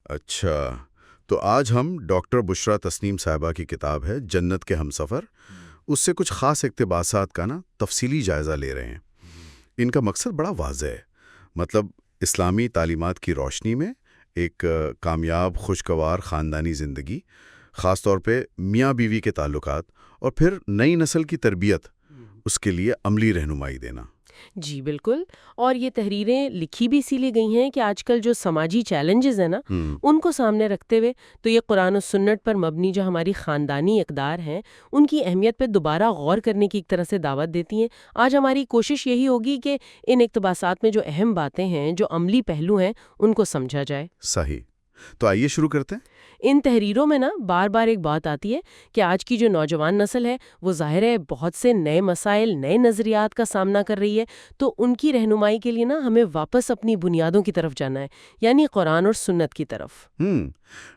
اچھا، تو آج ہم ڈاکٹر بشرا تسنیم صاحبہ کی کتاب ہے جنت کے ہمسفر، اس سے کچھ خاص اقتباسات کا تفصیلی جائزہ لے رہے ہیں۔ ان کا مقصد بڑا واضح ہے، مطلب اسلامی تعلیمات کی روشنی میں ایک کامیاب خوشگوار خاندانی زندگی، خاص طور پہ میاں بیوی کے تعلقات، اور پھر نئی نسل کی تربیت، اس کے لیے عملی رہنمائی دینا۔ جی بالکل، اور یہ تحریریں لکھی بھی اسی لیے گئی ہیں کہ آج کل جو سماجی چیلنجز ہیں ان کو سامنے رکھتے ہوئے تو یہ قرآن و سنت پر مبنی جو ہماری خاندانی اقدار ہیں ان کی اہمیت پہ دوبارہ غور کرنے کی ایک طرح سے دعوت دیتی ہیں۔ آج ہماری کوشش یہی ہوگی کہ ان اقتباسات میں جو اہم باتیں ہیں، جو عملی پہلو ہیں، ان کو سمجھا جائے۔ صحیح، تو آئیے شروع کرتے ہیں۔ ان تحریروں میں بار بار ایک بات آتی ہے کہ آج کی جو نوجوان نسل ہے وہ ظاہر ہے بہت سے نئے مسائل، نئے نظریات کا سامنا کر رہی ہے، تو ان کی رہنمائی کے لیے ہمیں واپس اپنی بنیادوں کی طرف جانا ہے، یعنی قرآن اور سنت کی طرف۔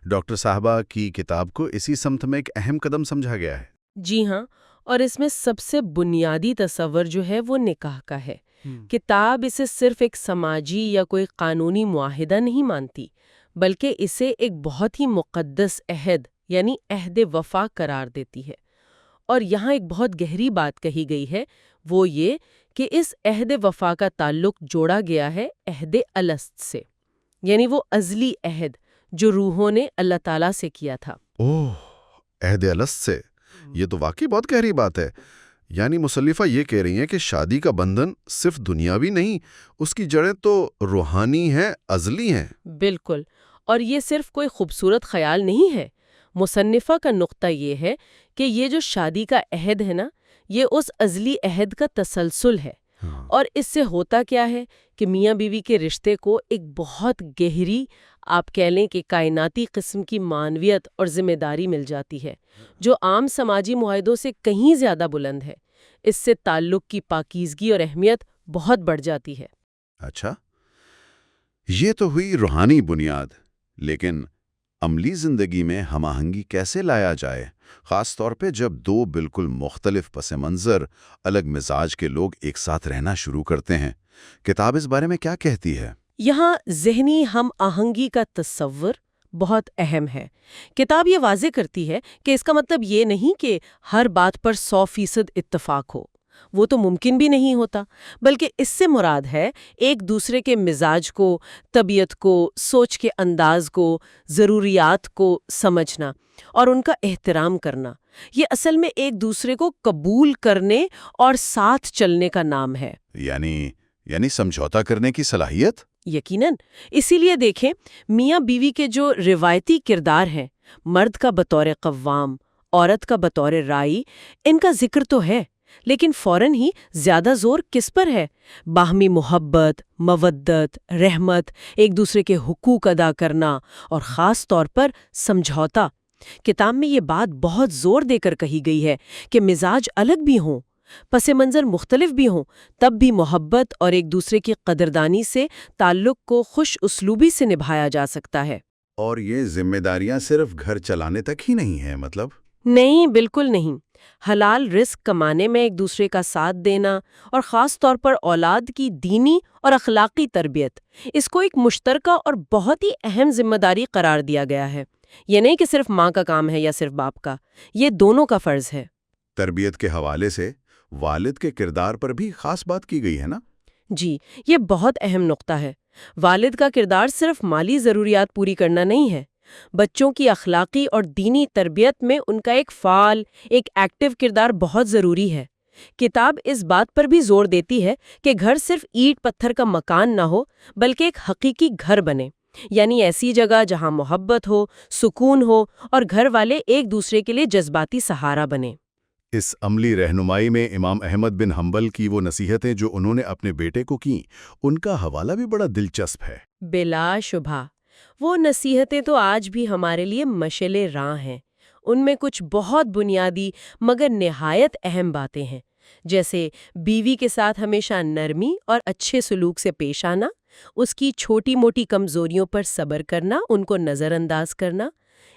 ڈاکٹر صاحبہ کی کتاب کو اسی سمت میں ایک اہم قدم سمجھا گیا ہے۔ جی ہاں، اور اس میں سب سے بنیادی تصور جو ہے وہ نکاح کا ہے۔ کتاب اسے صرف ایک سماجی یا کوئی قانونی معاہدہ نہیں مانتی، بلکہ اسے ایک بہت ہی مقدس عہد یعنی عہد وفا قرار دیتی ہے۔ اور یہاں ایک بہت گہری بات کہی گئی ہے، وہ یہ کہ اس عہد وفا کا تعلق جوڑا گیا ہے عہد الست سے، یعنی وہ ازلی عہد جو روحوں نے اللہ تعالیٰ سے کیا تھا۔ اوہ، عہد الست سے، یہ تو واقعی بہت گہری بات ہے۔ یعنی مصنفہ یہ کہہ رہی ہیں کہ شادی کا بندھن صرف دنیاوی نہیں، اس کی جڑیں تو روحانی ہیں، ازلی ہیں۔ بالکل، اور یہ صرف کوئی خوبصورت خیال نہیں ہے۔ مصنفہ کا نقطہ یہ ہے کہ یہ جو شادی کا عہد ہے یہ اس ازلی عہد کا تسلسل ہے۔ اور اس سے ہوتا کیا ہے کہ میاں بیوی کے رشتے کو ایک بہت گہری، آپ کہہ لیں کہ کائناتی قسم کی معنویت اور ذمہ داری مل جاتی ہے، جو عام سماجی معاہدوں سے کہیں زیادہ بلند ہے۔ اس سے تعلق کی پاکیزگی اور اہمیت بہت بڑھ جاتی ہے۔ اچھا، یہ تو ہوئی روحانی بنیاد، لیکن عملی زندگی میں ہم آہنگی کیسے لایا جائے، خاص طور پہ جب دو بالکل مختلف پس منظر، الگ مزاج کے لوگ ایک ساتھ رہنا شروع کرتے ہیں؟ کتاب اس بارے میں کیا کہتی ہے؟ یہاں ذہنی ہم آہنگی کا تصور بہت اہم ہے۔ کتاب یہ واضح کرتی ہے کہ اس کا مطلب یہ نہیں کہ ہر بات پر 100% اتفاق ہو، وہ تو ممکن بھی نہیں ہوتا، بلکہ اس سے مراد ہے ایک دوسرے کے مزاج کو، طبیعت کو، سوچ کے انداز کو، ضروریات کو سمجھنا اور ان کا احترام کرنا۔ یہ اصل میں ایک دوسرے کو قبول کرنے اور ساتھ چلنے کا نام ہے۔ یعنی سمجھوتا کرنے کی صلاحیت؟ یقیناً، اسی لیے دیکھیں میاں بیوی کے جو روایتی کردار ہیں، مرد کا بطور قوام، عورت کا بطور رائی، ان کا ذکر تو ہے، لیکن فوراً ہی زیادہ زور کس پر ہے؟ باہمی محبت، مودت، رحمت، ایک دوسرے کے حقوق ادا کرنا اور خاص طور پر سمجھوتا۔ کتاب میں یہ بات بہت زور دے کر کہی گئی ہے کہ مزاج الگ بھی ہوں، پس منظر مختلف بھی ہوں، تب بھی محبت اور ایک دوسرے کی قدردانی سے تعلق کو خوش اسلوبی سے نبھایا جا سکتا ہے۔ اور یہ ذمہ داریاں صرف گھر چلانے تک ہی نہیں ہیں، مطلب؟ نہیں، بالکل نہیں۔ حلال رزق کمانے میں ایک دوسرے کا ساتھ دینا اور خاص طور پر اولاد کی دینی اور اخلاقی تربیت، اس کو ایک مشترکہ اور بہت ہی اہم ذمہ داری قرار دیا گیا ہے۔ یہ نہیں کہ صرف ماں کا کام ہے یا صرف باپ کا، یہ دونوں کا فرض ہے۔ تربیت کے حوالے سے والد کے کردار پر بھی خاص بات کی گئی ہے نا؟ جی، یہ بہت اہم نقطہ ہے۔ والد کا کردار صرف مالی ضروریات پوری کرنا نہیں ہے، بچوں کی اخلاقی اور دینی تربیت میں ان کا ایک فعال، ایک ایکٹیو کردار بہت ضروری ہے۔ کتاب اس بات پر بھی زور دیتی ہے کہ گھر صرف اینٹ پتھر کا مکان نہ ہو، بلکہ ایک حقیقی گھر بنے، یعنی ایسی جگہ جہاں محبت ہو، سکون ہو اور گھر والے ایک دوسرے کے لیے جذباتی سہارا بنے۔ اس عملی رہنمائی میں امام احمد بن حنبل کی وہ نصیحتیں جو انہوں نے اپنے بیٹے کو کیں، ان کا حوالہ بھی بڑا دلچسپ ہے۔ بلا شبہ، وہ نصیحتیں تو آج بھی ہمارے لیے مشعل راہ ہیں۔ ان میں کچھ بہت بنیادی مگر نہایت اہم باتیں ہیں، جیسے بیوی کے ساتھ ہمیشہ نرمی اور اچھے سلوک سے پیش آنا، اس کی چھوٹی موٹی کمزوریوں پر صبر کرنا، ان کو نظر انداز کرنا،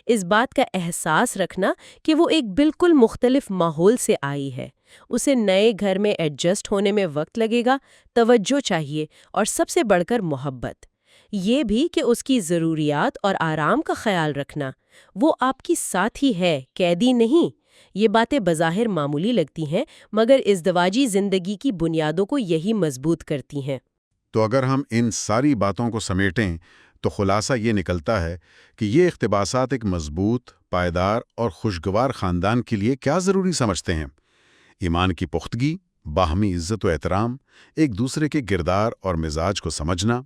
اس بات کا احساس رکھنا کہ وہ ایک بالکل مختلف ماحول سے آئی ہے، اسے نئے گھر میں ایڈجسٹ ہونے میں وقت لگے گا، توجہ چاہیے اور سب سے بڑھ کر محبت۔ یہ بھی کہ اس کی ضروریات اور آرام کا خیال رکھنا، وہ آپ کی ساتھی ہے، قیدی نہیں۔ یہ باتیں بظاہر معمولی لگتی ہیں، مگر ازدواجی زندگی کی بنیادوں کو یہی مضبوط کرتی ہیں۔ تو اگر ہم ان ساری باتوں کو سمیٹیں تو خلاصہ یہ نکلتا ہے کہ یہ اقتباسات ایک مضبوط، پائیدار اور خوشگوار خاندان کے لیے کیا ضروری سمجھتے ہیں؟ ایمان کی پختگی، باہمی عزت و احترام، ایک دوسرے کے کردار اور مزاج کو سمجھنا،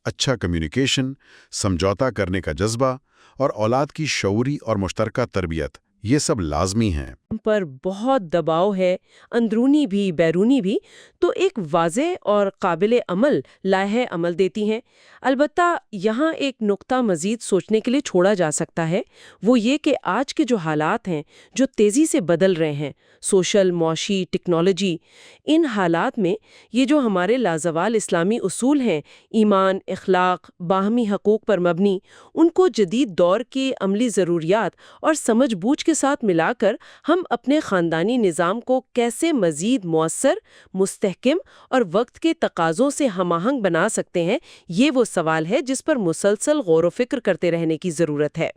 اچھا کمیونیکیشن، سمجھوتا کرنے کا جذبہ اور اولاد کی شعوری اور مشترکہ تربیت، یہ سب لازمی ہیں۔ پر بہت دباؤ ہے، اندرونی بھی بیرونی بھی، تو ایک واضح اور قابل عمل لائحہ عمل دیتی ہیں۔ البتہ یہاں ایک نقطہ مزید سوچنے کے لیے چھوڑا جا سکتا ہے، وہ یہ کہ آج کے جو حالات ہیں جو تیزی سے بدل رہے ہیں، سوشل، معاشی، ٹیکنالوجی، ان حالات میں یہ جو ہمارے لازوال اسلامی اصول ہیں، ایمان، اخلاق، باہمی حقوق پر مبنی، ان کو جدید دور کے عملی ضروریات اور سمجھ بوجھ کے ساتھ ملا کر ہم اپنے خاندانی نظام کو کیسے مزید مؤثر، مستحکم اور وقت کے تقاضوں سے ہم آہنگ بنا سکتے ہیں، یہ وہ سوال ہے جس پر مسلسل غور و فکر کرتے رہنے کی ضرورت ہے۔